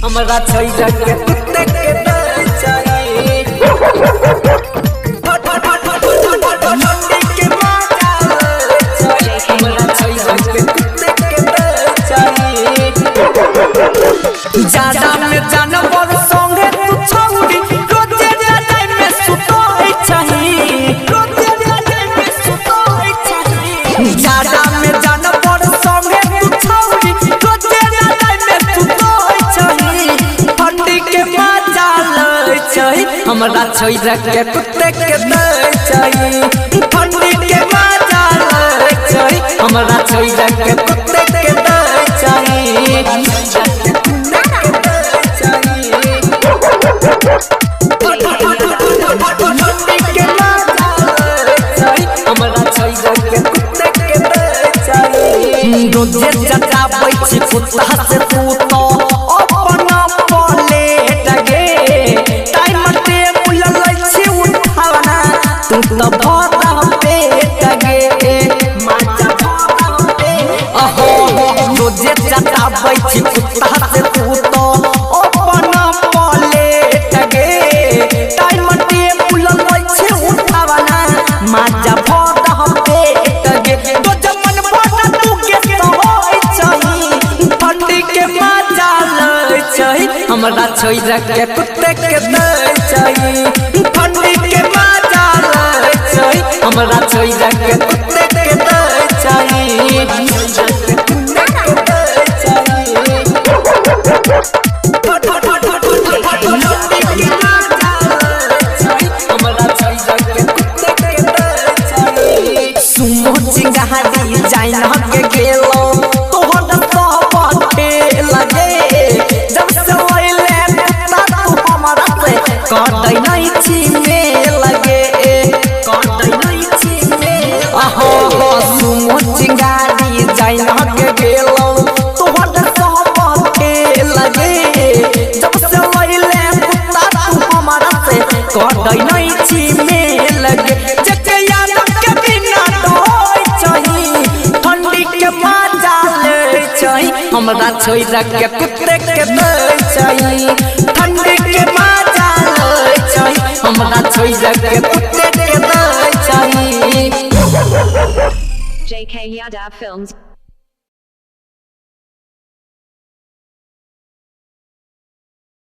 हमरा छैया के कुत्ते के दर चाहिए ठंडी के मजा चाहिए हमरा छैया के कुत्ते के दर चाहिए ज्यादा में जानवर संगे तू छौरी रोजे जाए में सुतोई चाहिए रोजे जाए में सुतोई चाहिए ज्यादा में जानवर संगे तू छौरी रोजे जाए में सुतोई चाहिए ठंडी के मजा ले चाहिए हमरा छैया के कुत्ते के दर चाहिए ठंडी के मजा ले चाहिए हमरा छैया के कुत्ते के दर चाहिए रोजे जटाबै छी कुत्ता से तू तो अपना पलेट गे टाइम टेबुल लै छी उठावना तू तो भरा पेट गे माचा भरा पेट अहो रोजे जटाबै छी कुत्ता से तू तो अपना पलेट गे टाइम टेबुल लै छी उठावना माचा भरा पेट गे तो जमन भरा तू के होय चाहिए ठंडी के मजा ले चाहिए हमरा छैया के कुत्ते के दर चाहिए ठंडी के मजा ले चाहिए हमरा छैया के कुत्ते के दर चाहिए सुमो चिंगारी जाइन के गेलो तोहर सब पे लगे जब से ओइले कुत्ता तू हमरा से काटै नहीं छी में लगे काटै नहीं छी में आहो सुमो चिंगारी जाइन के गेलो तोहर सब पे लगे जब से ओइले कुत्ता तू हमरा से काटै नहीं छी में लगे जके याद के बिना होय चाहिए ठंडी के मजा ले चाहिए हमरा छैया के कुत्ते के दर चाहिए ठंडी के मजा ले चाहिए हमरा छैया के कुत्ते के दर चाहिए JK Yadav Films